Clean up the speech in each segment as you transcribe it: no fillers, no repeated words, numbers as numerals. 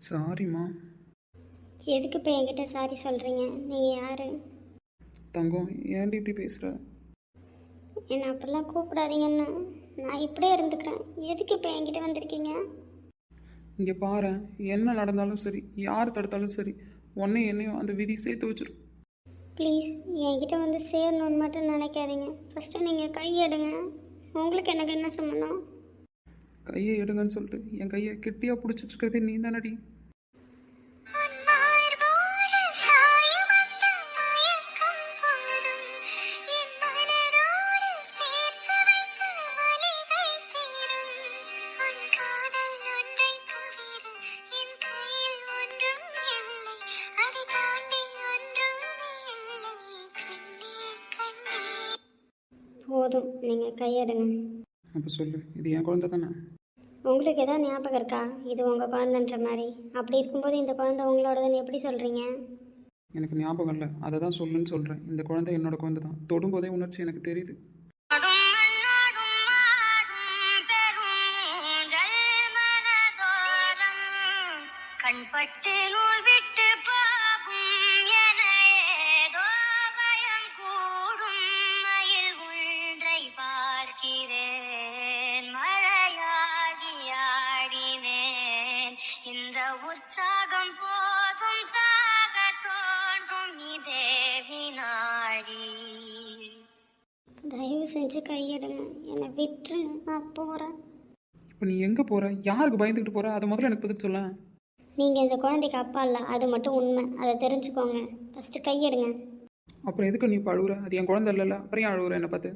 சாரிம்மா. எதுக்கு இப்போ என்கிட்ட சாரி சொல்கிறீங்க? நீங்கள் யார்? தங்கம், ஏன்டி இப்படி பேசுகிற? என்னை அப்படிலாம் கூப்பிடாதீங்கன்னு நான் இப்படியே இருந்துக்கிறேன். எதுக்கு இப்போ என்கிட்ட வந்திருக்கீங்க? இங்கே பாரு, என்ன நடந்தாலும் சரி, யார் தடுத்தாலும் சரி, உன்னை என்னையும் அந்த விதி சேர்த்து வச்சிடும். ப்ளீஸ் என்கிட்ட வந்து சேரணும்னு மட்டும் நினைக்காதீங்க. ஃபஸ்ட்டு நீங்கள் கையெடுங்க. உங்களுக்கு எனக்கு என்ன சம்மந்தம்? கையை எடுங்கன்னு சொல்லிட்டு என் கையை கெட்டியாக பிடிச்சிட்டு இருக்கிறதே நீ தானடி. போதும், நீங்கள் கையெடுங்க. அப்போ சொல்லு, இது என் குழந்தை தானே? உங்களுக்கு எதாவது ஞாபகம் இருக்கா இது உங்கள் குழந்தைன்ற மாதிரி? அப்படி இருக்கும்போது இந்த குழந்தை உங்களோடதுன்னு எப்படி சொல்கிறீங்க? எனக்கு ஞாபகம் இல்லை, அதை தான் சொல்லுன்னு சொல்கிறேன். இந்த குழந்தை என்னோட குழந்தை தான். தொடும்போதே உணர்ச்சி எனக்கு தெரியுது. கண்பட்டு நூல் விட்டு போகும் என ஏதோ பயம் கூடும். மயில் ஒன்றை பார்க்கிறேன், மழையாகி ஆடினேன். இந்த உற்சாகம் போதும், சாக தோன்றும் இதே வினாடி. தயவு செஞ்சு கையெடுங்க, என்னை விட்டுரு, நான் போகிறேன். இப்போ நீ எங்கே போகிற? யாருக்கு பயந்துக்கிட்டு போகிற? அதை முதல்ல எனக்கு பதில் சொல்ல. நீங்கள் இந்த குழந்தைக்கு அப்பா இல்லை, அது மட்டும் உண்மை. அதை தெரிஞ்சுக்கோங்க. ஃபஸ்ட்டு கையெடுங்க. அப்புறம் எதுக்கு நீ இப்போ அழுகுற? அது என் குழந்தை இல்லைல்ல, அப்புறம் ஏன் அழுகுற என்னை பார்த்து?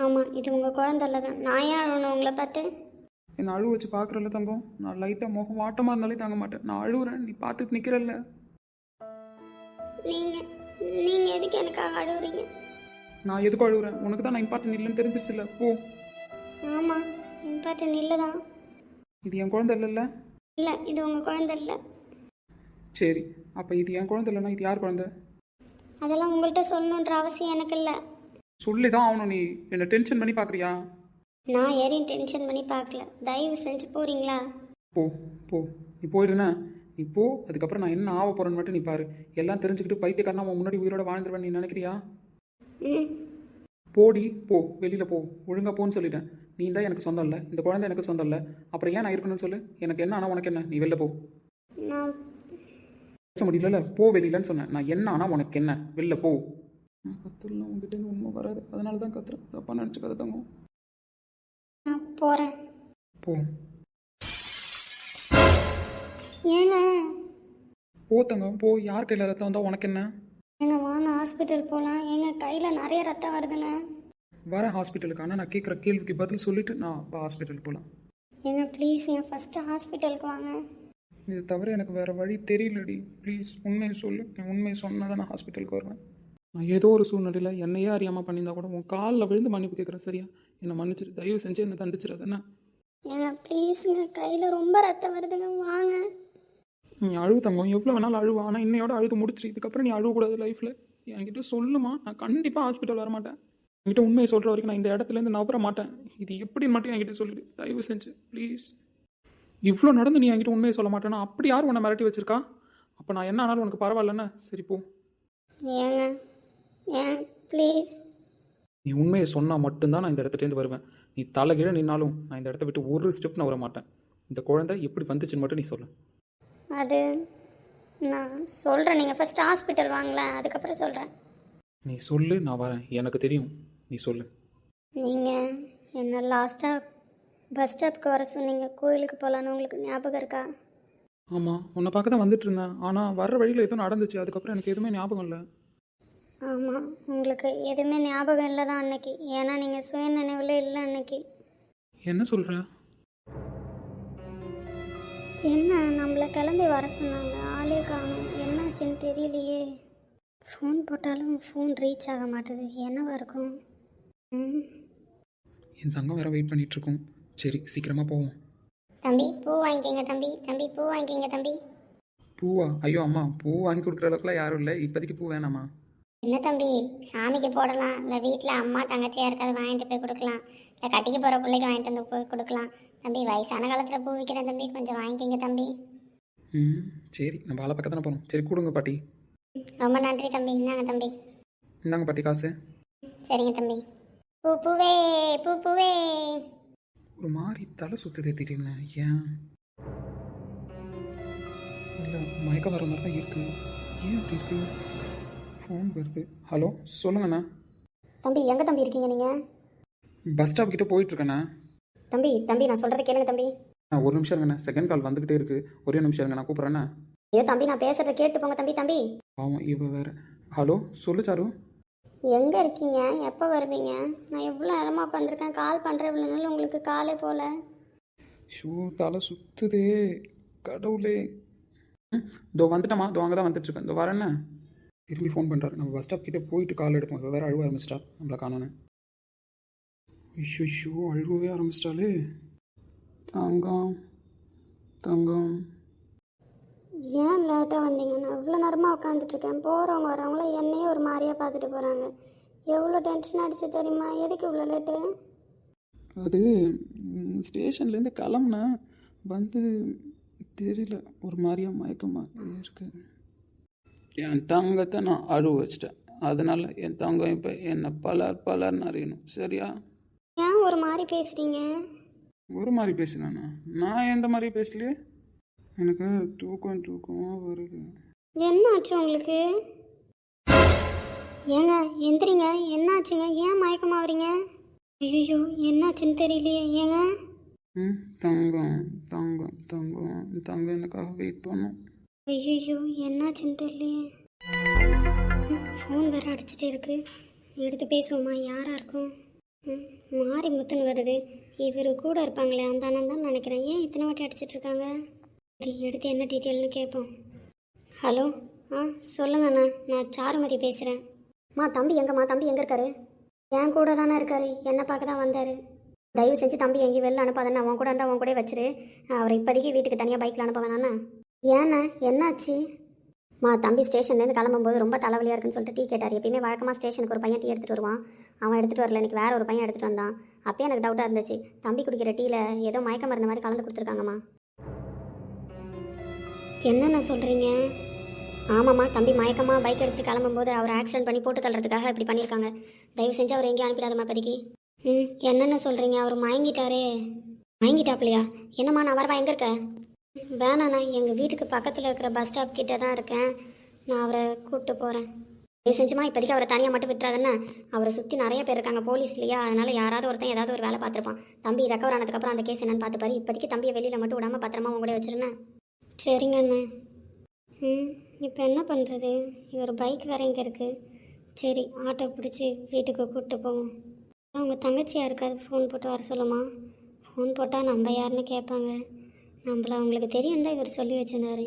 ஆமாம், இது உங்கள் குழந்தை இல்லை தான். நான் ஏன் அழணும் உங்களை பார்த்து? என்னை அழுவ வச்சு பார்க்குறல்ல தங்கம். நான் லைட்டாக முகம் வாட்டமாக இருந்தாலே தாங்க மாட்டேன். நான் அழுகுறேன், நீ பார்த்துட்டு நிற்கிறல்ல. நீங்கள் நீங்கள் எதுக்கு எனக்காக அழுகுறீங்க? நான் எதுக்கும் அழுகுறேன்? உனக்கு தான் நான் இம்பார்ட்டன்ட் இல்லைன்னு தெரிஞ்சிச்சு இல்லை? போ. ஆமாம், இம்பார்ட்டன் இல்லை தான். இது என் குழந்தை இல்லைல்ல? இல்லை, இது உங்கள் குழந்தை இல்லை. சரி, அப்போ இது என் குழந்தை இல்லைன்னா இது யார் குழந்தை? அதெல்லாம் உங்கள்கிட்ட சொல்லணுன்ற அவசியம் எனக்கு இல்லை. சொல்லி தான் ஆகணும். நீ என்னை டென்ஷன் பண்ணி பார்க்குறியா? நான் யாரையும் டென்ஷன் பண்ணி பார்க்கல. தயவு செஞ்சு போகிறீங்களா? போ போ, நீ போயிடுனா நீ போ. அதுக்கப்புறம் நான் என்ன ஆக போகிறேன்னு மட்டும் நீ பாரு. எல்லாம் தெரிஞ்சுக்கிட்டு பைத்தியக்காரனா அவன் முன்னாடி உயிரோட வாழ்ந்துருவேன் நீ நினைக்கிறியா? ம். போடி போ, வெளியில் போ, ஒழுங்காக போன்னு சொல்லிட்டேன். நீ தான் எனக்கு சொந்தம் இல்லை, இந்த குழந்தை எனக்கு சொந்தம் இல்லை. அப்புறம் ஏன் நான் இருக்கணும்னு சொல்லு. எனக்கு என்ன ஆனால் உனக்கு என்ன? நீ வெளில போ. நான் பேச முடியல, போ வெளியிலன்னு சொன்னேன். நான் என்ன ஆனால் உனக்கு என்ன? வெளில போ. நான் கத்துலாம் உங்ககிட்ட உண்மை வராது, அதனால தான் கத்துறேன். தப்பாக நினச்சிக்காத தங்கம். நான் போகிறேன். போ. ஏங்க போ தங்கம் போ. யார் கையில் ரத்தம் வந்தால் உனக்கு என்ன? ஏங்க வாங்க ஹாஸ்பிட்டல் போகலாம். எங்கள் கையில் நிறைய ரத்தம் வருதுங்க. வரேன் ஹாஸ்பிட்டலுக்கு. ஆனால் நான் கேட்குற கேள்விக்கு பதில் சொல்லிவிட்டு நான் இப்போ ஹாஸ்பிட்டலுக்கு போகலாம். ஏங்க ப்ளீஸுங்க, ஃபஸ்ட்டு ஹாஸ்பிட்டலுக்கு வாங்க. இது தவிர எனக்கு வேறு வழி தெரியலடி. ப்ளீஸ் உண்மையை சொல்லு. என் உண்மையை சொன்னால் தான் நான் ஹாஸ்பிட்டலுக்கு வருவேன். நான் ஏதோ ஒரு சூழ்நிலையில் என்னையே அறியாமல் பண்ணியிருந்தா கூட உன் காலில் விழுந்து மன்னிப்பு கேட்குறேன். சரியா? என்னை மன்னிச்சிரு, தயவு செஞ்சு என்னை தண்டிச்சிடாதானே. ஏங்க ப்ளீஸுங்க, கையில் ரொம்ப ரத்தம் வருதுங்க, வாங்க. நீ அழுவு தங்கம், எவ்வளோ வேணாலும் அழுவா. ஆனால் இன்னையோட அழுது முடிச்சிரு. இதுக்கப்புறம் நீ அழுவக்கூடாது லைஃப்பில். என்கிட்ட சொல்லுமா, நான் கண்டிப்பாக ஹாஸ்பிட்டல் வர மாட்டேன். என்கிட்ட உண்மையை சொல்கிற வரைக்கும் நான் இந்த இடத்துலேருந்து நவர மாட்டேன். இது எப்படின்னு மட்டும் என்கிட்ட சொல்லிடு, தயவு செஞ்சு ப்ளீஸ். இவ்வளோ நடந்து நீ என்கிட்ட உண்மையை சொல்ல மாட்டேன்னா அப்படி யார் உன்னை மிரட்டி வச்சிருக்கா? அப்போ நான் என்ன ஆனாலும் உனக்கு பரவாயில்லண்ணே. சரி போ. ஏங்க ஏன் ப்ளீஸ். நீ உண்மையை சொன்னால் மட்டும்தான் நான் இந்த இடத்துலேருந்து வருவேன். நீ தலைகீழ நின்னாலும் நான் இந்த இடத்த விட்டு ஒரு ஸ்டெப் நான் வர மாட்டேன். இந்த குழந்தை எப்படி வந்துச்சுன்னு மட்டும் நீ சொல்லு. அது நான் சொல்கிறேன், நீங்கள் ஃபஸ்ட்டு ஹாஸ்பிட்டல் வாங்களேன், அதுக்கப்புறம் சொல்கிறேன். நீ சொல்லு, நான் வரேன். எனக்கு தெரியும், நீ சொல்லு. நீங்கள் என்ன லாஸ்ட்டாக பஸ் ஸ்டாப்க்கு வர சொன்னீங்க, கோயிலுக்கு போகலான்னு. உங்களுக்கு ஞாபகம் இருக்கா? ஆமாம், உன்னை பார்க்க தான் வந்துட்டு இருந்தேன். ஆனால் வர்ற வழியில் எதுவும் நடந்துச்சு. அதுக்கப்புறம் எனக்கு எதுவுமே ஞாபகம் இல்லை. ஆமாம், உங்களுக்கு எதுவுமே ஞாபகம் இல்லை தான் அன்னைக்கு. ஏன்னா நீங்கள் சுய நினைவில் இல்லை அன்னைக்கு. என்ன சொல்கிற? என்ன நம்மளை கிளம்பி வர சொன்னாங்க, ஆளே காணும். என்னாச்சுன்னு தெரியலையே. ஃபோன் போட்டாலும் ஃபோன் ரீச் ஆக மாட்டேது. என்னவா இருக்கும்? என் தங்கம் வேற வெயிட் பண்ணிகிட்ருக்கோம். சரி சீக்கிரமாக போவோம். தம்பி பூ வாங்கிக்கிங்க தம்பி. தம்பி பூ வாங்கிக்கிங்க தம்பி. பூவா? ஐயோ அம்மா, பூ வாங்கி கொடுக்குற அளவுக்குலாம் யாரும் இல்லை. இப்போதைக்கு பூ வேணாம்மா. என்ன தம்பி, சாமிக்கு போடலாம், இல்லை வீட்டில் அம்மா தங்கச்சியாக இருக்காது வாங்கிட்டு போய் கொடுக்கலாம், இல்லை கட்டிக்க போகிற பிள்ளைக்கு வாங்கிட்டு வந்து போய் கொடுக்கலாம். தம்பி வயசான காலத்தில் பூ விற்கிறேன் தம்பி, கொஞ்சம் வாங்கிக்கிங்க தம்பி. ம் சரி, நம்ம ஆளை பக்கத்தானே போகணும். சரி கொடுங்க பாட்டி. ரொம்ப நன்றி தம்பி. இந்தாங்க தம்பி. இந்தாங்க பாட்டி காசு. சரிங்க தம்பி. பூ பூவே பூ பூவே. ஒரு மாதிரி தலை சுற்றுதே திடீர்னு. ஏன் இல்லை மயக்கம் வர மாதிரி தான் இருக்குது. ஏன் அப்படி இருக்குது? ஃபோன் வருது. ஹலோ சொல்லுங்கண்ணா. தம்பி எங்கே தம்பி இருக்கீங்க நீங்கள்? பஸ் ஸ்டாப் கிட்டே போயிட்டுருக்கேண்ணா. தம்பி தம்பி நான் சொல்கிறத கேளுங்க தம்பி. ஒரு நிமிஷம் இருங்கண்ணா, செகண்ட் கால் வந்துக்கிட்டே இருக்குது. ஒரே நிமிஷம் இருங்க, நான் கூப்பிட்றேண்ணா. ஐயோ தம்பி, நான் பேசுகிறத கேட்டு போங்க தம்பி. தம்பி ஆமாம் இவ வேறு. ஹலோ சொல்லு சாரு. எங்கே இருக்கீங்க? எப்போ வருவீங்க? நான் எவ்வளோ நேரமாக உட்காந்துருக்கேன், கால் பண்ணுறேன், இவ்வளோ நாள் உங்களுக்கு காலே போகல. ஷூ தலை சுற்றுதே கடவுளே. இதோ வந்துட்டேம்மா, இதோ அங்கே தான் வந்துட்டுருக்கேன், இதோ வரேண்ணே. திரும்பி ஃபோன் பண்ணுறாரு. நம்ம பஸ் ஸ்டாப் கிட்டே போயிட்டு கால் எடுப்போம். இப்போ வேறு அழுவ ஆரம்பிச்சிட்டா, நம்மளை காணோன்னு. ஐயோ அழுவவே ஆரம்பிச்சிட்டாலே. தங்கம் தங்கம். ஏன் லேட்டாக வந்தீங்க? நான் இவ்வளோ நேரமாக உட்காந்துட்ருக்கேன். போகிறவங்க வரவங்கள என்னையே ஒரு மாதிரியாக பார்த்துட்டு போகிறாங்க. எவ்வளோ டென்ஷன் ஆகிடுச்சு தெரியுமா? எதுக்கு இவ்வளோ லேட்டு? அது ஸ்டேஷன்லேருந்து கிளம்புனேன், வந்து தெரியல, ஒரு மாதிரியா மயக்கமாக இருக்கு. என் தங்கத்தை நான் அழுவ வச்சிட்டேன். அதனால் என் தங்கம் இப்போ என்னை பலர்னு அறியணும், சரியா? ஏன் ஒரு மாதிரி பேசுகிறீங்க? ஒரு மாதிரி பேசினாண்ணா? நான் எந்த மாதிரி பேசலையே. எனக்கு தூக்கமாக வருது. என்ன ஆச்சு உங்களுக்கு? ஏங்க எந்திரிங்க, என்னாச்சுங்க? ஏன் மயக்கமாக வரீங்க? ஐயோ என்னாச்சுன்னு தெரியலையே. ஏங்க தங்கம் தங்கம் தங்கம் தங்கம் எனக்காக வெயிட் பண்ணும். ஐயோ என்னாச்சுன்னு தெரியலையே. ஃபோன் வேறு அடிச்சுட்டே இருக்கு. எடுத்து பேசுவோமா? யாராக இருக்கும்? மாறி முத்துன்னு வருது. இவர் கூட இருப்பாங்களே அந்த அண்ணன் தான் நினைக்கிறேன். ஏன் இத்தனை வாட்டி அடிச்சிட்ருக்காங்க? சரி எடுத்து என்ன டீட்டெயில்னு கேட்போம். ஹலோ சொல்லுங்கண்ணா, நான் சாருமதி பேசுகிறேன். தம்பி எங்கம்மா? தம்பி எங்கே இருக்காரு? என் கூட தானே இருக்காரு, என்னை பார்க்க தான் வந்தார். தயவு செஞ்சு தம்பி எங்கேயும் வெளில அனுப்பாதானே, அவன் கூட இருந்தால் அவன் கூட வச்சிரு. அவரை இப்போதைக்கு வீட்டுக்கு தனியாக பைக்கில் அனுப்ப வேணாண்ணா. ஏண்ணா என்னாச்சு? தம்பி ஸ்டேஷன்லேருந்து கிளம்பும்போது ரொம்ப தலைவலியாக இருக்குன்னு சொல்லிட்டு டீ கேட்டார். எப்பயுமே வழக்கமாக ஸ்டேஷனுக்கு ஒரு பையன் டீ எடுத்துகிட்டு வருவான். அவன் எடுத்துகிட்டு வரல, இன்றைக்கி வேறு ஒரு பையன் எடுத்துகிட்டு வந்தான். அப்போயே எனக்கு டவுட்டாக இருந்துச்சு. தம்பி குடிக்கிற டீயில் ஏதோ மயக்கம் இருந்த மாதிரி கலந்து கொடுத்துருக்காங்கம்மா. என்னென்ன சொல்கிறீங்க? ஆமாம்மா, தம்பி மயக்கமாக பைக் எடுத்துகிட்டு கிளம்பும்போது அவர் ஆக்சிடென்ட் பண்ணி போட்டு தள்ளுறதுக்காக இப்படி பண்ணியிருக்காங்க. தயவு செஞ்சு அவர் எங்கேயும் அனுப்பிடாதம்மா இப்போதைக்கு. என்னென்ன சொல்கிறீங்க? அவர் மயங்கிட்டாரே. மயங்கிட்டாப்லையா? என்னம்மா நான் வரவா? எங்கே இருக்க? வேணாண்ணா, எங்கள் வீட்டுக்கு பக்கத்தில் இருக்கிற பஸ் ஸ்டாப் கிட்டே தான் இருக்கேன். நான் அவரை கூப்பிட்டு போகிறேன். தயவு செஞ்சுமா இப்போதைக்கு அவரை தனியாக மட்டும் விட்டுறாதுன்னு. அவரை சுற்றி நிறைய பேர் இருக்காங்க, போலீஸ் இல்லையா? அதனால் யாராவது ஒருத்தன் ஏதாவது ஒரு வேலை பார்த்துருப்பான். தம்பி ரெக்கவர் ஆனதுக்கப்புறம் அந்த கேஸ் என்னன்னு பார்த்துப்பாரு. இப்போதைக்கு தம்பியை வெளியில் மட்டும் விடாமல் பத்திரமா உங்க கூட வச்சுருந்தேன். சரிங்க அண்ணா. இப்போ என்ன பண்ணுறது? இவர் பைக் வேறு இங்கே இருக்குது. சரி ஆட்டோ பிடிச்சி வீட்டுக்கு கூப்பிட்டு போவோம். அவங்க தங்கச்சியாக இருக்காது, ஃபோன் போட்டு வர சொல்லுமா? ஃபோன் போட்டால் நம்ம யாருன்னு கேட்பாங்க. நம்மள அவங்களுக்கு தெரியும் தான் இவர் சொல்லி வச்சிருந்தாரு.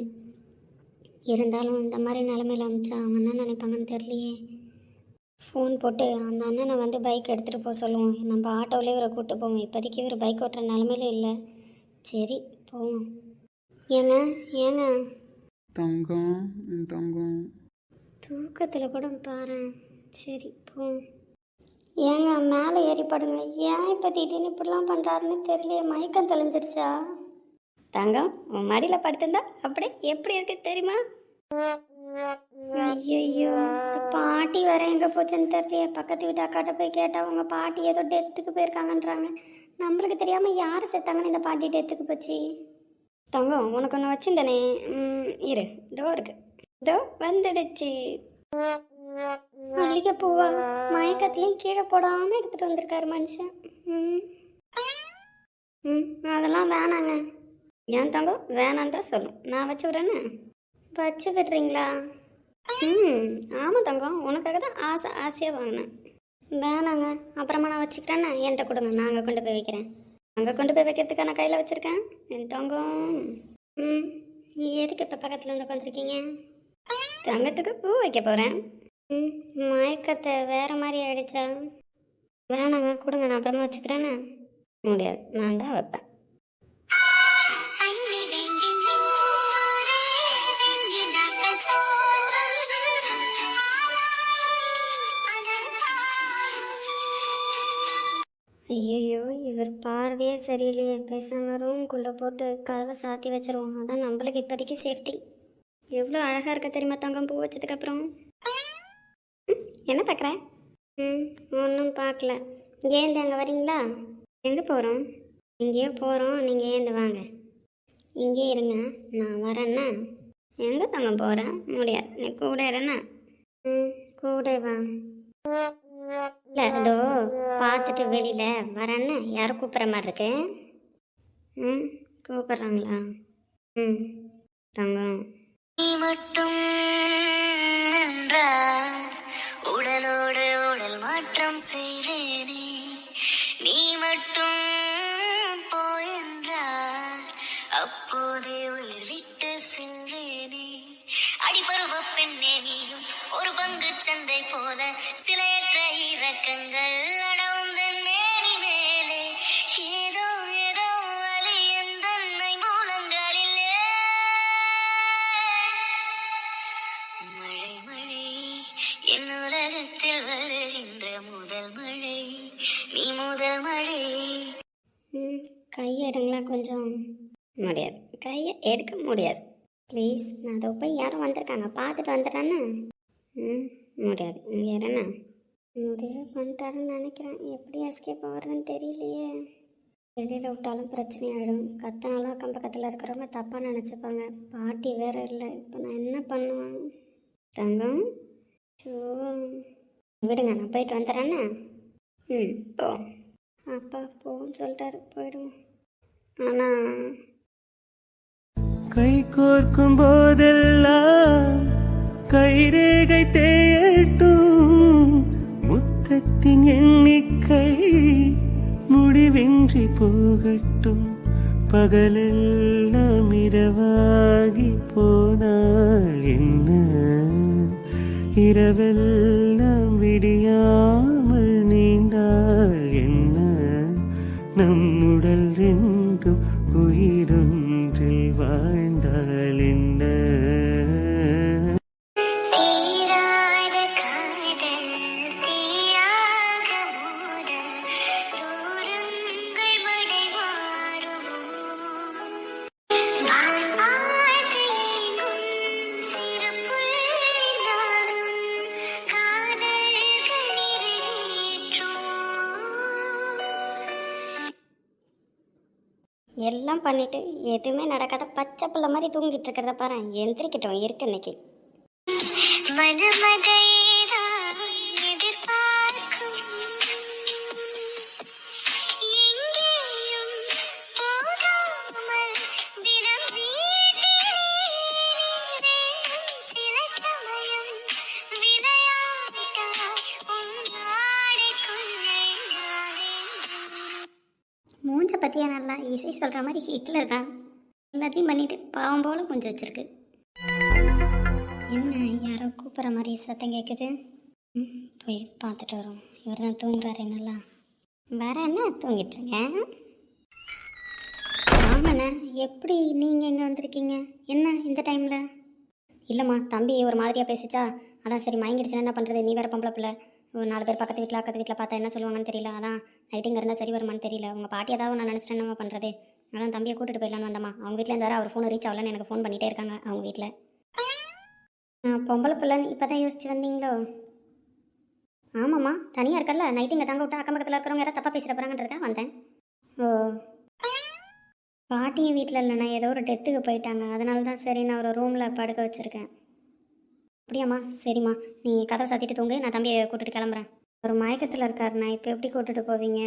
இருந்தாலும் இந்த மாதிரி நிலமையில அமிச்சா அவங்க என்ன நினைப்பாங்கன்னு தெரியலையே. ஃபோன் போட்டு அந்த அண்ணனை வந்து பைக் எடுத்துகிட்டு போக சொல்லுவோம். நம்ம ஆட்டோவிலே இவரை கூப்பிட்டு போவோம். இப்போதைக்கு இவர் பைக் ஓட்டுற நிலமையில இல்லை. சரி போவோம். ஏங்க ஏங்க தங்கம் தங்கம் தூக்கத்தில் கூட பாரு. சரி போவோம். ஏங்க மேலே ஏறி படுங்க. ஏன் இப்போ திடீர்னு இப்படிலாம் பண்ணுறாருன்னு தெரியலையே. மயக்கம் தெளிஞ்சிருச்சா? தங்கம் உன் மடியில் படுத்திருந்தா அப்படியே எப்படி இருக்கு தெரியுமா? ஐயோ பாட்டி வேற எங்கே போச்சுன்னு தெரியலையே. பக்கத்து வீட்டு அக்காட்ட போய் கேட்டால் அவங்க பாட்டி ஏதோ டெத்துக்கு போயிருக்காங்கன்றாங்க. நம்மளுக்கு தெரியாமல் யார் செத்தாங்கன்னு இந்த பாட்டி டெத்துக்கு போச்சு. தங்கம் உனக்கு ஒன்று வச்சுருந்தனே, இரு இதோ இருக்கு, இதோ வந்துடுச்சு. மல்லிகை பூவா? மயக்கத்துலேயும் கீழே போடாமல் எடுத்துகிட்டு வந்திருக்காரு மனுஷன். அதெல்லாம் வேணாங்க. ஏன் தங்கம் வேணான்னு தான் சொல்லும். நான் வச்சு விட்றேன்னு. வச்சு விடுறீங்களா? ஆமாம் தங்கம், உனக்காக தான் ஆசையாக வாங்கினேன். வேணாங்க, அப்புறமா நான் வச்சுக்கிறேன்னு. என்கிட்ட கொடுங்க, நான் அங்கே கொண்டு போய் வைக்கிறேன். அங்கே கொண்டு போய் வைக்கிறதுக்காக நான் கையில் வச்சுருக்கேன். என் தங்கம் எதுக்கு இப்போ பக்கத்தில் வந்து உட்காந்துருக்கீங்க? தங்கத்துக்கு பூ வைக்க போகிறேன். மயக்கத்தை வேறு மாதிரி ஆயிடுச்சா? வேணாங்க கொடுங்க, நான் அப்புறமா வச்சுக்கிறேன்னு. முடியாது, நான் தான் வைப்பேன். ஐயோ, இவர் பார்வையே சரியில்லையே. பேசாம ரூம்குள்ளே போட்டு கதவை சாத்தி வச்சிருவோம். அதான் நம்மளுக்கு இப்போதைக்கு சேஃப்டி. எவ்வளோ அழகாக இருக்க தெரியுமா தங்கம் பூ வச்சதுக்கப்புறம். என்ன பார்க்குறேன்? ஒன்றும் பார்க்கல. ஏந்து அங்கே வரீங்களா? எங்கே போகிறோம்? இங்கேயே போகிறோம், நீங்கள் ஏந்து வாங்க. இங்கே இருங்க, நான் வரேன்னா. எங்கே தங்கம் போகிறேன்? முடியாது, நீ கூட இருண்ணா. கூட வா. இல்லை அதோ பார்த்துட்டு வெளியில் வரேன்னு யாரும் கூப்பிட்ற மாதிரி இருக்கு. கூப்பிட்றாங்களா? தங்கம் நீ மட்டும் என்றால் உடலோடு உடல் மாற்றம் செய்தேனே. நீ மட்டும் போயென்றால் அப்போதே உயிர் விட்டு செல்வேனே. அடிபருவ பெண்ணே நீயும் ஒரு பங்கு சந்தை போல சிலையற்ற இறக்கங்கள் அடவுந்தன் மேனி மேலே. ஏதோ ஏதோ வலி எந்தன்னை மூலங்களிலே. மழை மழை என் உலகத்தில் வருகின்ற முதல் மழை. நீ முதல் மழை. கையை எடுங்களா கொஞ்சம். முடியாது, கையை எடுக்க முடியாது. ப்ளீஸ், நான் அதை போய் யாரும் வந்திருக்காங்க பார்த்துட்டு வந்துடுறேன்னு. முடியாது, இங்கே இருண்ணா. முடியாது பண்ணிட்டாருன்னு நினைக்கிறேன். எப்படி எஸ்கேப் ஆகுறதுன்னு தெரியலையே. வெளியில் விட்டாலும் பிரச்சனை ஆகிடும். கத்தனாலும் அக்கம் பக்கத்தில் இருக்கிறவங்க தப்பாக நினச்சிப்பாங்க. பாட்டி வேறு இல்லை. இப்போ நான் என்ன பண்ணுவேன்? தங்கம் ஷோ விடுங்க, நான் போயிட்டு வந்துடுறேண்ணா. போ. அப்பா போன்னு சொல்லிட்டாரு, போயிடுவோம். ஆனால் கை கோர்க்கும் போதெல்லாம் கைரேகை தேயட்டும். முத்தத்தின் எண்ணிக்கை முடிவின்றி போகட்டும். பகலெல்லாம் இரவாகி போனால் என்ன, இரவெல்லாம் விடியாமல் நீண்டால் என்ன, நம் உடல் ரெண்டும் உயிரொன்றில் வாழ்ந்தால் என்ன. தீராத காதல் தீயாக மோத தூரங்கள் மடை மாறுமோ. நான் பார்த்து ஏங்கும் சிறு புள்ளினாலும் காதல்கள் நிறைவேற்றுமோ. எல்லாம் பண்ணிட்டு எதுவுமே நடக்காத பச்சை பிள்ளை மாதிரி தூங்கிட்டு இருக்கிறத பாரு. எந்திரிக்கிட்டோம் இருக்கு இன்னைக்கு. மனமதைதான் எதிர்பார்க்கும் எங்கேயும் போகாமல் தினம் வீட்டிலே சில சமயம் விளையாட்டால் உன்னாடிக்குள்ளே நானே. மூஞ்ச பற்றியா நல்லா இசை சொல்கிற மாதிரி ஹிட்லர் தான். எல்லாத்தையும் பண்ணிட்டு பாவம் போல மூஞ்சி வச்சிருக்கு. என்ன யாரோ கூப்பிட்ற மாதிரி சத்தம் கேட்குது. போய் பார்த்துட்டு வரோம். இவர் தான் தூங்குறாரு நல்லா. வேற என்ன தூங்கிட்டுருங்க? ஆமாண்ணே, எப்படி நீங்கள் எங்கே வந்திருக்கீங்க? என்ன இந்த டைமில்? இல்லைம்மா, தம்பி ஒரு மாதிரியாக பேசிச்சா, அதான் சரி மயங்கிடுச்சுன்னா என்ன பண்ணுறது. நீ வேறு பொம்பளை பிள்ளை. 4 பேர் பக்கத்து வீட்டில் பார்த்தா என்ன சொல்லுவாங்கன்னு தெரியல. அதான் நைட்டுங்க இருந்தால் சரி வருமானு தெரியல. உங்கள் பாட்டி ஏதாவது நான் நினச்சிட்டேன் என்னம்மா பண்ணுறது. அதான் தம்பியை கூட்டிகிட்டு போயிடலான்னு வந்தம்மா. அவங்க வீட்டில் வேறு அவர் ஃபோன் ரீச் ஆகலன்னு எனக்கு ஃபோன் பண்ணிகிட்டே இருக்காங்க அவங்க வீட்டில். பொம்பளை பிள்ளைன்னு இப்போ தான் யோசிச்சு வந்தீங்களோ? ஆமாம்மா, தனியாக இருக்கல்ல, நைட்டு இங்கே தங்க விட்டா அக்கம் பக்கத்தில் இருக்கிறவங்க யாராவது தப்பாக பேசிட போகிறாங்கன்றதா வந்தேன். ஓ, பாட்டியும் வீட்டில் இல்லைண்ணா, ஏதோ ஒரு டெத்துக்கு போயிட்டாங்க. அதனால தான் சரி நான் ஒரு ரூமில் படுக்க வச்சுருக்கேன். அப்படியாம்மா, சரிம்மா, நீ கதவை சாத்திட்டு தூங்கு, நான் தம்பியை கூட்டிட்டு கிளம்புறேன். ஒரு மயக்கத்தில் இருக்காருண்ணா, இப்போ எப்படி கூட்டிட்டு போவீங்க?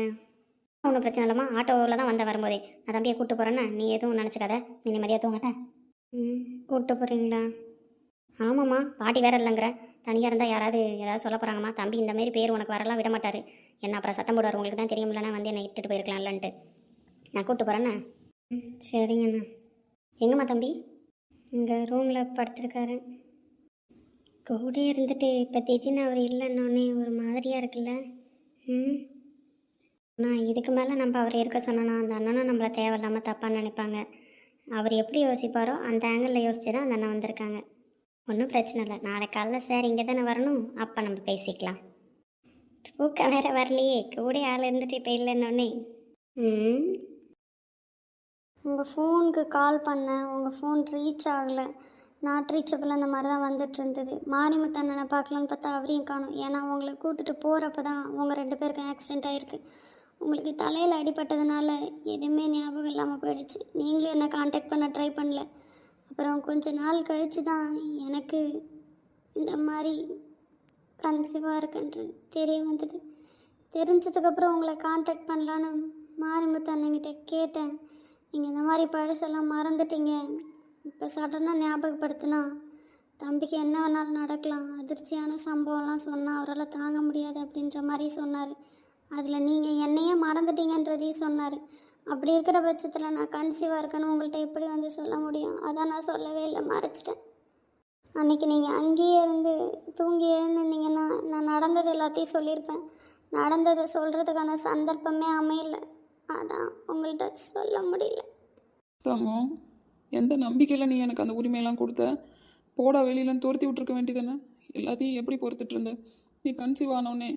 ஒன்றும் பிரச்சனை இல்லைம்மா, ஆட்டோவில் தான் வந்த வரும்போதே. நான் தம்பியை கூப்பிட்டு போகிறேன்னா நீ எதுவும் நினச்சிக்காத, நீ நிம்மதியாக தூங்கட்டேன். கூப்பிட்டு போகிறீங்களா? ஆமாம்மா, பாட்டி வேற இல்லைங்கிற. தனியாக இருந்தால் யாராவது ஏதாவது சொல்ல போகிறாங்கம்மா. தம்பி இந்தமாரி பேர் உனக்கு வரலாம் விட மாட்டார். என்ன அப்புறம் சத்தம் போடுவார். உங்களுக்கு தான் தெரியும்லண்ணா, வந்து என்னை இட்டுட்டு போயிருக்கலாம்லன்ட்டு. நான் கூப்பிட்டு போகிறேண்ணா. சரிங்கண்ணா. எங்கம்மா தம்பி? இங்கே ரூமில் படுத்துருக்காரு. கூட இருந்துட்டு இப்போ திடீர்னு அவர் இல்லைன்னொன்னே ஒரு மாதிரியாக இருக்குல்ல. நான் இதுக்கு மேலே நம்ம அவர் இருக்க சொன்னோன்னா அந்த அண்ணனும் நம்மளை தேவையில்லாமல் தப்பாக நினைப்பாங்க. அவர் எப்படி யோசிப்பாரோ அந்த ஆங்கிளில் யோசிச்சு தான் அந்த அண்ணன் வந்திருக்காங்க. ஒன்றும் பிரச்சனை இல்லை. நாளைக்கு காலைல சார் இங்கே தானே வரணும், அப்போ நம்ம பேசிக்கலாம். தூக்கம் வேற வரலையே, கூட ஆள் இருந்துட்டு இப்போ இல்லைன்னொன்னே. ம். உங்கள் ஃபோனுக்கு கால் பண்ணேன், உங்கள் ஃபோன் ரீச் ஆகலை. நாட் ரீச்சபிள் அந்த மாதிரி தான் வந்துட்டு இருந்தது. மாரிமுத்து அண்ணனை பார்க்கலான்னு பார்த்தா அவரையும் காணும். ஏன்னா உங்களை கூட்டிட்டு போகிறப்ப தான் உங்கள் 2 பேருக்கும் ஆக்சிடென்ட் ஆகிருக்கு. உங்களுக்கு தலையில் அடிபட்டதுனால எதுவுமே ஞாபகம் இல்லாமல் போயிடுச்சு. நீங்களும் என்னை காண்டாக்ட் பண்ண ட்ரை பண்ணல. அப்புறம் கொஞ்ச நாள் கழித்து தான் எனக்கு இந்த மாதிரி கன்சீவாக இருக்குன்றது தெரிய வந்தது. தெரிஞ்சதுக்கப்புறம் உங்களை காண்டாக்ட் பண்ணலான்னு மாரிமுத்து அண்ணங்கிட்ட கேட்டேன். நீங்கள் இந்த மாதிரி பழசெல்லாம் மறந்துட்டீங்க, இப்போ சடனாக ஞாபகப்படுத்தினா தம்பிக்கு என்ன வேணாலும் நடக்கலாம், அதிர்ச்சியான சம்பவம்லாம் சொன்னால் அவரால் தாங்க முடியாது அப்படின்ற மாதிரி சொன்னார். அதில் நீங்கள் என்னையே மறந்துட்டீங்கன்றதையும் சொன்னார். அப்படி இருக்கிற பட்சத்தில் நான் கன்சீவாக இருக்கேன்னு உங்கள்கிட்ட எப்படி வந்து சொல்ல முடியும்? அதான் நான் சொல்லவே இல்லை, மறைச்சிட்டேன். அன்றைக்கி நீங்கள் அங்கேயே இருந்து தூங்கி எழுந்திருந்தீங்கன்னா நான் நடந்தது எல்லாத்தையும் சொல்லியிருப்பேன். நடந்ததை சொல்கிறதுக்கான சந்தர்ப்பமே அமையல, அதான் உங்கள்கிட்ட சொல்ல முடியல. தங்கம், எந்த நம்பிக்கையில் நீ எனக்கு அந்த உரிமையெல்லாம் கொடுத்த? போடா வெளியிலன்னு துரத்தி விட்டுருக்க வேண்டியதானே? எல்லாத்தையும் எப்படி பொறுத்துட்டு இருந்த? நீ கன்சீவ் ஆனோடனே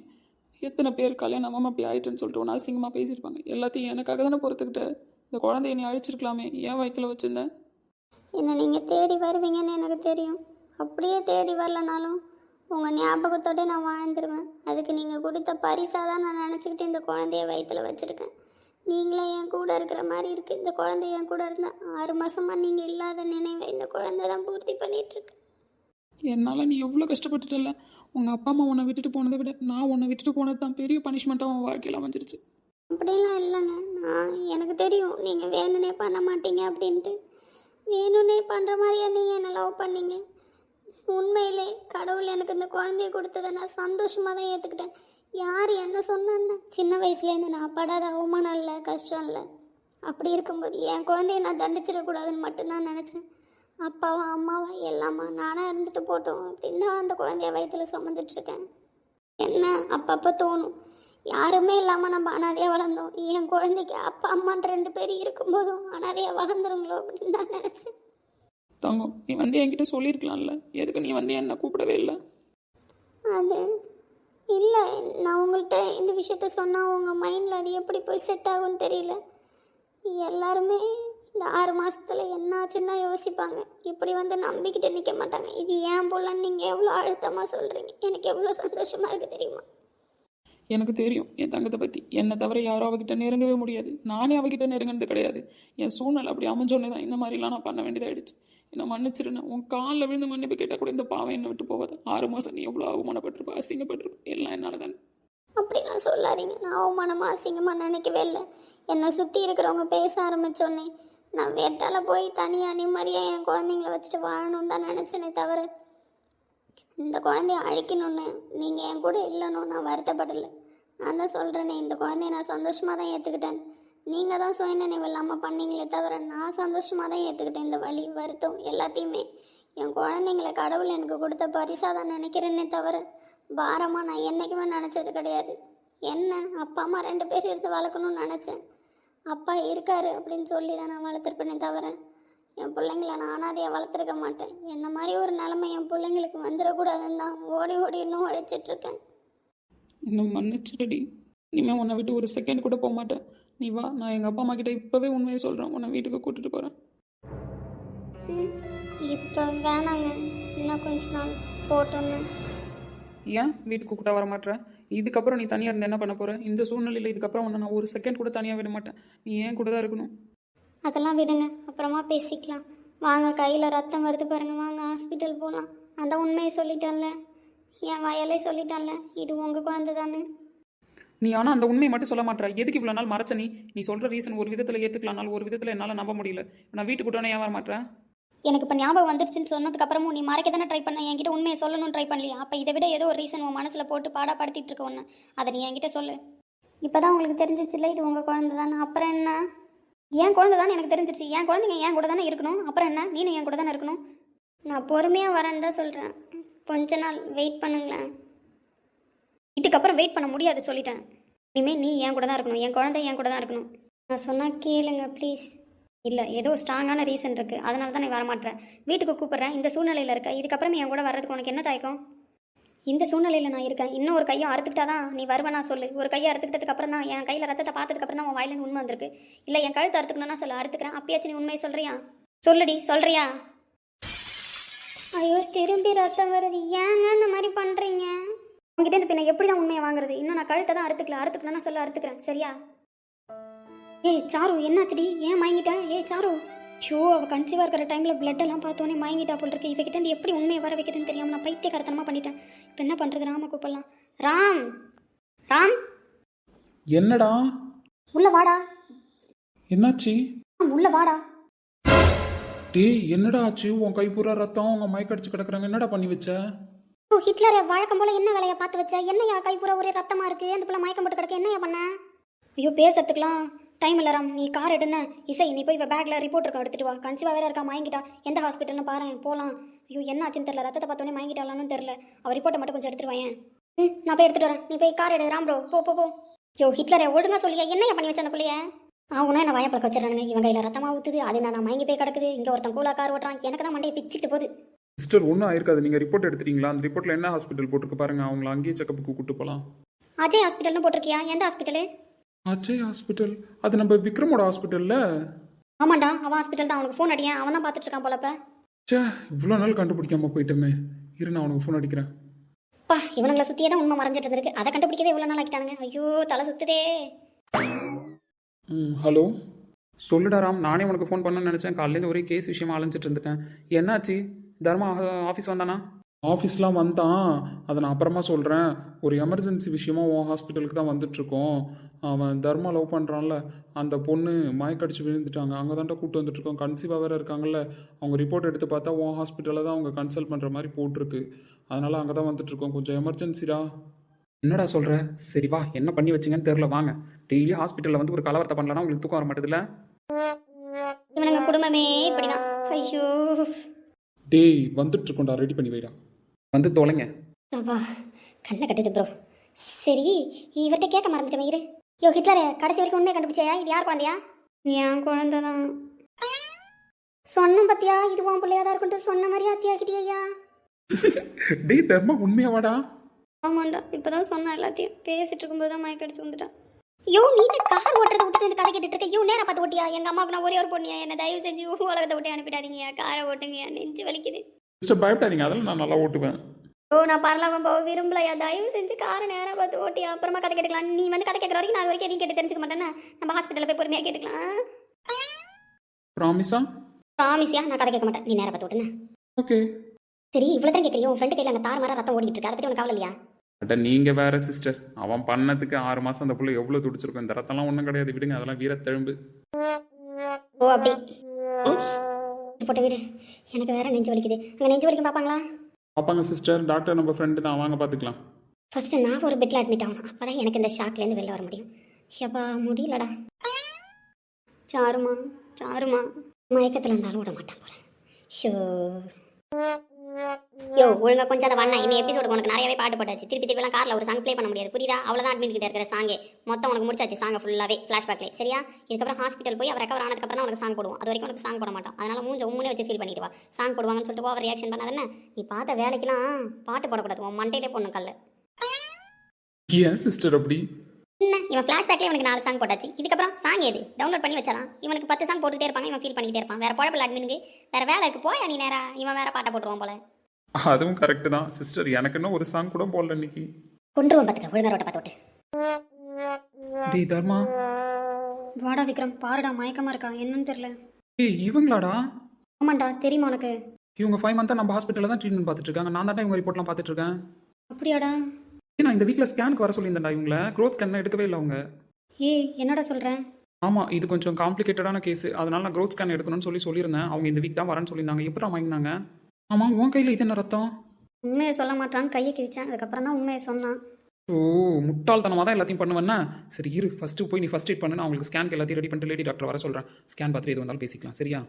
எத்தனை பேர் கல்யாணமாக அப்படி ஆயிட்டுன்னு சொல்லிட்டு ஒன்று அசிங்கமாக பேசியிருப்பாங்க. எல்லாத்தையும் எனக்காக தானே பொறுத்துக்கிட்ட. இந்த குழந்தைய நீ அழிச்சிருக்கலாமே, ஏன் வயிற்றுல வச்சுருந்தேன்? என்ன நீங்கள் தேடி வருவீங்கன்னு எனக்கு தெரியும். அப்படியே தேடி வரலனாலும் உங்கள் ஞாபகத்தோட நான் வாழ்ந்துருவேன். அதுக்கு நீங்கள் கொடுத்த பரிசாக தான் நான் நினச்சிக்கிட்டு இந்த குழந்தைய வயிற்றுல வச்சுருக்கேன். நீங்களே என் கூட இருக்கிற மாதிரி இருக்குது. இந்த குழந்தை என் கூட இருந்தால் 6 மாதமாக நீங்கள் இல்லாத நினைவை இந்த குழந்தை தான் பூர்த்தி பண்ணிகிட்ருக்கு. என்னால் நீ எவ்வளோ கஷ்டப்பட்டுட்டல. உங்கள் அப்பா அம்மா உன்னை விட்டுட்டு போனதை விட நான் உன்னை விட்டுட்டு போனது தான் பெரிய பனிஷ்மெண்ட்டாக உன் வாழ்க்கையில் அமைஞ்சிருச்சு. அப்படிலாம் இல்லைங்க, எனக்கு தெரியும் நீங்கள் வேணும்னே பண்ண மாட்டீங்க அப்படின்ட்டு. வேணும்னே பண்ணுற மாதிரியா நீங்கள் என்னை லவ் பண்ணீங்க? உண்மையிலே கடவுள் எனக்கு இந்த குழந்தைய கொடுத்ததை நான் சந்தோஷமாக தான் ஏற்றுக்கிட்டேன். யார் என்ன சொன்னான்னு சின்ன வயசுலேருந்து நான் படாத அவமானம் இல்லை, கஷ்டம் இல்லை. அப்படி இருக்கும்போது என் குழந்தைய நான் தண்டிச்சிடக்கூடாதுன்னு மட்டும்தான் நினச்சேன். அப்பாவா அம்மாவா எல்லாமா நானாக இருந்துட்டு போட்டோம் அப்படின்னு தான் அந்த குழந்தைய வயிற்றுல சுமந்துட்டுருக்கேன். என்ன அப்பப்போ தோணும், யாருமே இல்லாமல் நம்ம அனாதையாக வளர்ந்தோம், என் குழந்தைக்கு அப்பா அம்மான்ற 2 பேர் இருக்கும்போதும் அனாதையாக வளர்ந்துருங்களோ அப்படின்னு தான் நினச்சேன். தங்கம், நீ வந்து என்கிட்ட சொல்லியிருக்கலாம்ல, எதுக்கு நீ வந்து என்னை கூப்பிடவே இல்லை? அது இல்லை, நான் உங்கள்கிட்ட இந்த விஷயத்த சொன்னால் உங்கள் மைண்டில் அது எப்படி போய் செட் ஆகும்னு தெரியல. எல்லாருமே இந்த 6 மாதத்தில் என்ன ஆச்சுன்னு தான் யோசிப்பாங்க. இப்படி வந்து நம்பிக்கிட்டு நிற்க மாட்டாங்க. இது ஏன் போலன்னு நீங்கள் எவ்வளோ அழுத்தமாக சொல்கிறீங்க, எனக்கு எவ்வளோ சந்தோஷமாக இருக்குது தெரியுமா? எனக்கு தெரியும் என் தங்கத்தை பற்றி. என்னை தவிர யாரும் அவகிட்ட நெருங்கவே முடியாது. நானே அவகிட்ட நெருங்கினது கிடையாது. என் சூழ்நிலை அப்படி அமைஞ்சோன்னே தான் இந்த மாதிரிலாம் நான் பண்ண வேண்டியதாகிடுச்சு. என்னை மன்னிச்சிருந்தேன். உன் காலில் விழுந்து மன்னிப்பு கேட்டால் கூட இந்த பாவம் என்னை விட்டு போகாது. 6 மாதம் நீ எவ்வளோ அவமானப்பட்டிருப்ப, அசிங்கப்பட்டிருப்ப. எல்லாம் என்னால் தானே. அப்படிலாம் சொல்லாதீங்க. நான் அவமானமாக அசிங்கமாக நினைக்கவே இல்லை. என்னை சுற்றி இருக்கிறவங்க பேச ஆரம்பித்தோன்னே நான் வேட்டால போய் தனியாக நிம்மதியாக என் குழந்தைங்கள வச்சுட்டு வாழணும்னு தான் நினச்சேனே தவிர இந்த குழந்தைய அழிக்கணும்னு நீங்கள் என் கூட இல்லைன்னு நான் வருத்தப்படலை. நான் தான் சொல்கிறேனே, இந்த குழந்தைய நான் சந்தோஷமாக தான் ஏற்றுக்கிட்டேன். நீங்கள் தான் சுயநினைவு இல்லாமல் பண்ணீங்களே தவிர நான் சந்தோஷமாக தான் ஏற்றுக்கிட்டேன். இந்த வலி வருத்தம் எல்லாத்தையுமே என் குழந்தைங்கள கடவுள் எனக்கு கொடுத்த பரிசாக தான் நினைக்கிறேன்னே தவிர பாரமாக நான் என்றைக்குமே நினச்சது கிடையாது. என்ன அப்பா அம்மா 2 பேர் இருந்து வளர்க்கணும்னு நினச்சேன். அப்பா இருக்காரு அப்படின்னு சொல்லி தான் நான் வளர்த்துருப்பேனே தவிர என் பிள்ளைங்கள நான் அனாதையாக வளர்த்துருக்க மாட்டேன். என்ன மாதிரி ஒரு நிலைமை என் பிள்ளைங்களுக்கு வந்துடக்கூடாதுன்னு தான் ஓடி ஓடி இன்னும் உழைச்சிட்ருக்கேன். இன்னும் மன்னிச்சிடுடி. இனிமேல் உன்னை விட்டு ஒரு செகண்ட் கூட போக மாட்டேன். நீ வா, நான் எங்கள் அப்பா அம்மா கிட்ட இப்போவே உண்மையை சொல்கிறேன். உன்னை வீட்டுக்கு கூட்டிகிட்டு போகிறேன். இப்போ வேணாங்க, இன்னும் கொஞ்ச நாள் போட்டோன்னு. ஏன் வீட்டுக்கு கூட்ட வர மாட்டேன்? இதுக்கப்புறம் நீ தனியாக இருந்து என்ன பண்ண போகிற? இந்த சூழ்நிலையில் இதுக்கப்புறம் உன்னை நான் ஒரு செகண்ட் கூட தனியாக விட மாட்டேன். நீ ஏன் கூட தான் இருக்கணும். அதெல்லாம் விடுங்க, அப்புறமா பேசிக்கலாம். வாங்க, கையில் ரத்தம் வருது பாருங்கள், வாங்க ஹாஸ்பிட்டல் போகலாம். அந்த உண்மையை சொல்லிட்டான்ல, என் வாயாலே சொல்லிட்டான்ல, இது உங்கள் குழந்தை தானே. நீ ஆனால் அந்த உண்மையை மட்டும் சொல்ல மாட்டேற. எதுக்கு இவ்வளோ நாள் மறைச்ச? நீ சொல்கிற ரீசன் ஒரு விதத்தில் ஏற்றுக்கலாம்னாலும் ஒரு விதத்தில் என்னால் நம்ப முடியல. நான் வீட்டுக்கு கூட்டோன்னே ஏன் வர மாட்டேன்? எனக்கு இப்போ ஞாபகம் வந்துருச்சுன்னு சொன்னதுக்கப்புறமும் நீ மறைக்க தானே ட்ரை பண்ண, என்கிட்ட உண்மையை சொல்லணும்னு ட்ரை பண்ணலையா? அப்போ இதை விட ஏதோ ஒரு ரீசன் உன் மனசில் போட்டு பாடாப்படுத்திட்டு இருக்க ஒன்று, அதை நீ என்கிட்ட சொல்லு. இப்போ தான் உங்களுக்கு தெரிஞ்சிச்சுல்ல இது உங்கள் குழந்தை தானே, அப்புறம் என்ன? என் குழந்தை தானே எனக்கு தெரிஞ்சிருச்சு. என் குழந்தைங்க என் கூட தானே இருக்கணும், அப்புறம் என்ன? நீனும் என் கூட தானே இருக்கணும். நான் பொறுமையாக வரேன்னு தான் சொல்கிறேன். கொஞ்ச நாள் வெயிட் பண்ணுங்களேன். இதுக்கப்புறம் வெயிட் பண்ண முடியாது, சொல்லிட்டேன். இனிமேல் நீ என் கூட தான் இருக்கணும், என் குழந்தை என் கூட தான் இருக்கணும். நான் சொன்னால் கேளுங்க ப்ளீஸ். இல்லை, ஏதோ ஸ்ட்ராங்கான ரீசன் இருக்குது, அதனால தான் நீ வரமாட்டேன். வீட்டுக்கு கூப்பிட்றேன், இந்த சூழ்நிலையில் இருக்க. இதுக்கப்புறம் என் கூட வர்றதுக்கு உனக்கு என்ன தயக்கம்? இந்த சூழ்நிலையில் நான் இருக்கேன். இன்னும் ஒரு கையை அறுத்துக்கிட்டாதான் நீ வருவேனா சொல்லு. ஒரு கையை அறுத்துக்கிட்டதுக்கு அப்புறம் தான் என் கையில் ரத்தத்தை பார்த்ததுக்கு அப்புறம் தான் உன் வாயிலேருந்து உண்மை வந்திருக்கு. இல்லை என் கழுத்தை அறுத்துக்கணும்னா சொல்ல அறுத்துக்கிறேன். அப்பயாச்சும் நீ உண்மையை சொல்றியா? சொல்லுடி, சொல்றியா? ஐயோ திரும்பி ரத்தம் வருது. ஏங்க இந்த மாதிரி பண்ணுறீங்க? உங்ககிட்ட இந்த பின்ன எப்படி தான் உண்மையை வாங்குறது? இன்னும் நான் கழுத்தை தான் அறுத்துக்கணும்னா சொல்ல அறுத்துக்கிறேன். சரியா? ஏய் சாரு, என்னாச்சுடி? ஏன் மயங்கிட்டேன்? ஏய் சாரு, ஷோ அவள் கன்சீவாக இருக்கிற டைமில் பிளட் எல்லாம் பார்த்தோன்னே மயங்கிட்டா போல் இருக்கு. இவகிட்ட இருந்து எப்படி உண்மையை வர வைக்கிறதுன்னு தெரியாமல் நான் பைத்தியக்காரத்தனமாக பண்ணிட்டேன். இப்போ என்ன பண்ணுறது? ராம கூப்பிடலாம். ராம், ராம் என்னடா உள்ள வாடா. என்னாச்சு? ராம் உள்ள வாடா. டேய் என்னடா ஆச்சு? உன் கை பூரா ரத்தம், உங்க மயக்கடிச்சு கிடக்குறாங்க. என்னடா பண்ணி வச்ச? ஓ ஹிட்லரை வழக்கம் போல் என்ன வேலையை பார்த்து வச்ச? என்னையா கை பூரா ஒரே ரத்தமாக இருக்குது, அந்த பிள்ளை மயக்கம் போட்டு கிடக்கு, என்னையா பண்ண? ஐயோ பேசுறதுக்குலாம் டைம் இல்லை ராம். நீ கார் எடுன்னு. இசை நீ போய் இப்போ பேக்கில் ரிப்போர்ட் இருக்கா எடுத்துட்டு வா. கன்சீவாக வேற இருக்கா, மயங்கிட்டா. எந்த ஹாஸ்பிட்டல்னு பாரு, போகலாம். ஐயோ என்ன ஆச்சுன்னு தெரியல, ரத்தத்தை பார்த்தோன்னே மயங்கிட்டாலான்னு தெரியல. அவள் ரிப்போர்ட்டை மட்டும் கொஞ்சம் எடுத்துட்டு வாயேன். நான் போய் எடுத்துட்டு வரேன். நீ போய் கார் எடு ராம் ப்ரோ. போ போ போ. ஐயோ ஹிட்லரை ஒழுங்கா சொல்லியா, என்னையா பண்ணி வச்ச அந்த பிள்ளைய? அவனா என்ன வாயப்பழக்க வச்சிடறானுங்க. இவங்க கையில் ரத்தமாக ஊற்றுது, அது நான் மயங்கி போய் கிடக்குது. இங்கே ஒருத்தன் கூலா கார் ஓட்டுறான். எனக்கு தான் மண்டையை பிச்சுட்டு போகுது. சிஸ்டர் ஒன்றும் ஆயிருக்காது. நீங்கள் ரிப்போர்ட் எடுத்துட்டீங்களா? அந்த ரிப்போர்ட்டில் என்ன ஹாஸ்பிட்டல் போட்டுருக்கு பாருங்க. அவங்கள அங்கேயே செக்கப்புக்கு கூப்பிட்டு போகலாம். அஜய் ஹாஸ்பிட்டல்னு போட்டிருக்கியா? எந்த ஹாஸ்பிட்டலு? அஜய் ஹாஸ்பிட்டல்? அது நம்ம விக்ரமோட ஹாஸ்பிட்டல்ல. ஆமாண்டா, அவன் ஹாஸ்பிட்டல் தான். அவனுக்கு ஃபோன் அடியேன். அவன் தான் பார்த்துட்டு இருக்கான் போலப்ப. சே, இவ்வளோ நாள் கண்டுபிடிக்காம போயிட்டோமே. இரு நான் அவனுக்கு ஃபோன் அடிக்கிறேன். பா இவனுங்களை சுற்றியே தான் உண்மை மறைஞ்சிட்டு இருக்கு. அதை கண்டுபிடிக்கவே இவ்வளோ நாள் ஆக்கிட்டானுங்க. ஐயோ தலை சுத்துதே. ஹலோ சொல்லுடா ராம். நானே உனக்கு ஃபோன் பண்ணணும்னு நினச்சேன். காலையிலேருந்து ஒரே கேஸ் விஷயமா அலைஞ்சிட்டு இருந்துட்டேன். என்னாச்சு? தர்மா ஆஃபீஸ் வந்தானா? ஆஃபீஸ்லாம் வந்தான். அதை நான் அப்புறமா சொல்கிறேன். ஒரு எமர்ஜென்சி விஷயமா உன் ஹாஸ்பிட்டலுக்கு தான் வந்துட்டுருக்கோம். அவன் தர்மா லவ் பண்ணுறான்ல, அந்த பொண்ணு மயக்கடிச்சு விழுந்துட்டாங்க. அங்கே தான்டா கூப்பிட்டு வந்துட்டுருக்கோம். கன்சீவாக வேறு இருக்காங்கல்ல. அவங்க ரிப்போர்ட் எடுத்து பார்த்தா உன் ஹாஸ்பிட்டலில் தான் அவங்க கன்சல்ட் பண்ணுற மாதிரி போட்டிருக்கு. அதனால் அங்கே தான் வந்துட்டுருக்கோம். கொஞ்சம் எமர்ஜென்சிடா. என்னடா சொல்கிற? சரி வா, என்ன பண்ணி வச்சிங்கன்னு தெரில, வாங்க. டெய்லி ஹாஸ்பிட்டலில் வந்து ஒரு கலவரத்தை பண்ணலன்னா உங்களுக்கு தூக்கம் வர மாட்டேதுல? இவனுங்க குடும்பமே இப்படிதான். ஐயோ டேய் வந்துட்டுருக்கோண்டா, ரெடி பண்ணி வைடா. வந்து தொலைங்க. அப்பா கண்ணை கட்டுது ப்ரோ. சரி இவர்கிட்ட கேட்க மறந்துட்டேன். இரு. யோ ஹிட்லர், கடைசி வரைக்கும் உண்மையை கண்டுபிடிச்சியா? இது யார் குழந்தையா? என் குழந்தை தான். சொன்ன பத்தியா? இது உன் பிள்ளையா தான் இருக்குன்ட்டு சொன்ன மாதிரி ஆத்தியாக்கிட்டியா? டேய் தர்மா உண்மையாவாடா? ஆமாண்டா, இப்போதான் சொன்னா எல்லாத்தையும். பேசிட்டு இருக்கும்போது தான் மயக்கடிச்சு வந்துட்டான். யோ நீ கார் ஓட்டுறதை விட்டுட்டு இந்த கதை கேட்டுட்டு இருக்க. யோ நேரா பார்த்து ஓட்டியா? எங்க அம்மாவுக்கு நான் ஒரே ஒரு பொண்ணியா? என்ன தயவு செஞ்சு உலகத்தை விட்டு அனுப்பிடாதீங்க. காரை ஓட்டுங்க, நெஞ்சு வலிக்குது. சிஸ்டர் பயப்படாதீங்க, அதெல்லாம் நான் நல்லா ஓட்டுவேன். ஓ நான் பரலாம போக விரும்பலையா? தயவு செஞ்சு காரை நேரா பார்த்து ஓட்டியா, அப்புறமா கதை கேட்டுக்கலாம். நீ வந்து கதை கேட்குற வரைக்கும் நான் வரைக்கும் எதையும் கேட்டு தெரிஞ்சுக்க மாட்டேன்னா. நம்ம ஹாஸ்பிட்டலில் போய் பொறுமையாக கேட்டுக்கலாம். ப்ராமிஸா? ப்ராமிஸியா? நான் கதை கேட்க மாட்டேன். நீ நேரா பார்த்து ஓட்டுன. ஓகே. சரி இவ்வளோ தான் கேட்குறியோ? உன் ஃப்ரெண்டு கையில் அங்கே தார் மாற ரத்தம் ஓடிட்டு இருக்கு. அதை பற்றி உனக்கு கவலை இல்லையா? அட்ட நீங்கள் வேற சிஸ்டர். அவன் பண்ணதுக்கு 6 மாதம் அந்த பிள்ளை எவ்வளோ துடிச்சிருக்கும். இந்த ரத்தம்லாம் ஒன்றும் கிடையாது, விடுங்க. அதெல்லாம் வீரத்தெழும்பு. ஓ அப்படி ஓப்ஸ். போட்டு விடு. எனக்கு வேற நெஞ்சு வலிக்குது. அங்கே நெஞ்சு வலிக்கும் பார்ப்பாங்களா? பார்ப்பாங்க சிஸ்டர். டாக்டர் நம்ம ஃப்ரெண்டு தான், வாங்க பார்த்துக்கலாம். ஃபர்ஸ்ட் நான் ஒரு பெட்டில் அட்மிட் ஆகணும். அப்போ தான் எனக்கு இந்த ஷாக்லேருந்து வெளில வர முடியும். ஷப்பா முடியலடா. சாருமா சாருமா மயக்கத்தில் இருந்தாலும் விட மாட்டான் போல. ஷோ யோ ஒழுங்கா கொஞ்சம் அதை வண்ணா. இன்னும் எபிசோடு உனக்கு நிறையவே பாட்டு போட்டாச்சு. திருப்பி திருப்பிலாம் காரில் ஒரு சாங் ப்ளே பண்ண முடியாது, புரியுதா? அவ்வளோதான் அட்மிட் கிட்ட இருக்கிற சாங்கே மொத்தம் உனக்கு முடிச்சாச்சு. சாங்கை ஃபுல்லாகவே ஃப்ளாஷ்பேக்லே, சரியா? இதுக்கப்புறம் ஹாஸ்பிட்டல் போய் அவர் ரெக்கவர் ஆனதுக்கப்புறம் தான் உனக்கு சாங் போடுவோம். அது வரைக்கும் உனக்கு சாங் போட மாட்டோம். அதனால மூஞ்ச உண்மையே வச்சு ஃபீல் பண்ணிடுவா. சாங் போடுவாங்கன்னு சொல்லிட்டு ஓவர் ரியாக்ஷன் பண்ணாதானே. நீ பார்த்த வேலைக்கெல்லாம் பாட்டு போடக்கூடாது. உன் மண்டையிலே போடணும் கல்ல. ஏன் சிஸ்டர் அப்படி? என்ன இவன் ஃப்ளாஷ்பேக்லேயே இவனுக்கு 4 சாங் போட்டாச்சு. இதுக்கப்புறம் சாங் எது டவுன்லோட் பண்ணி வச்சாலாம். இவனுக்கு 10 சாங் போட்டுகிட்டே இருப்பாங்க. இவன் ஃபீல் பண்ணிக்கிட்டே இருப்பான். வேற குழப்பம் அட்மினுக்கு வேற வேலை இருக்கு. போயா நீ நேரா. இவன் வேற பாட்டை போட்டுருவான் போல. அதுவும் கரெக்டு தான் சிஸ்டர். எனக்கு இன்னும் ஒரு சாங் கூட போடல இன்னைக்கு. கொண்டுருவான் பார்த்துக்க. ஒழுங்கா ரோட்டை பார்த்து விட்டு. டேய் தர்மா. வாடா விக்ரம், பாருடா மயக்கமா இருக்கா என்னன்னு தெரியல. ஏய் இவங்களாடா? ஆமாண்டா, தெரியுமா உனக்கு? இவங்க 5 மந்த்தாக நம்ம ஹாஸ்பிட்டலில் தான் ட்ரீட்மெண்ட் பார்த்துட்டு இருக்காங்க. நான் தான் இவங்க ரிப்போர்ட்லாம் பார்த்துட்டு இருக்கேன். அப்படியாடா? நான் இந்த வீக்கில் ஸ்கேனுக்கு வர சொல்லியிருந்தேன்டா. இவங்கள க்ரோத் ஸ்கேன் எடுக்கவே இல்லை அவங்க. ஏய் என்னடா சொல்கிறேன்? ஆமாம், இது கொஞ்சம் காம்ப்ளிகேட்டடான கேஸ். அதனால நான் க்ரோத் ஸ்கேன் எடுக்கணும்னு சொல்லியிருந்தேன். அவங்க இந்த வீக் தான் வரேன்னு சொல்லியிருந்தாங்க. எப்போ வாங்கினாங்க? ஆமாம், உன் கையில் இது என்ன ரத்தம்? உண்மையை சொல்ல மாட்டான்னு கையை கிழிச்சேன். அதுக்கப்புறம் தான் உண்மையை சொன்னான். ஓ முட்டாள்தனமாக தான் எல்லாத்தையும் பண்ணுவேன்னா. சரி இரு, ஃபஸ்ட்டு போய் நீ ஃபஸ்ட் எய்ட் பண்ணு. நான் உங்களுக்கு ஸ்கேனுக்கு எல்லாத்தையும் ரெடி பண்ணிட்டு லேடி டாக்டர் வர சொல்கிறேன். ஸ்கேன் பார்த்துட்டு எது வந்தாலும் பேசிக்கலாம், சரியா?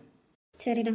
சரிடா.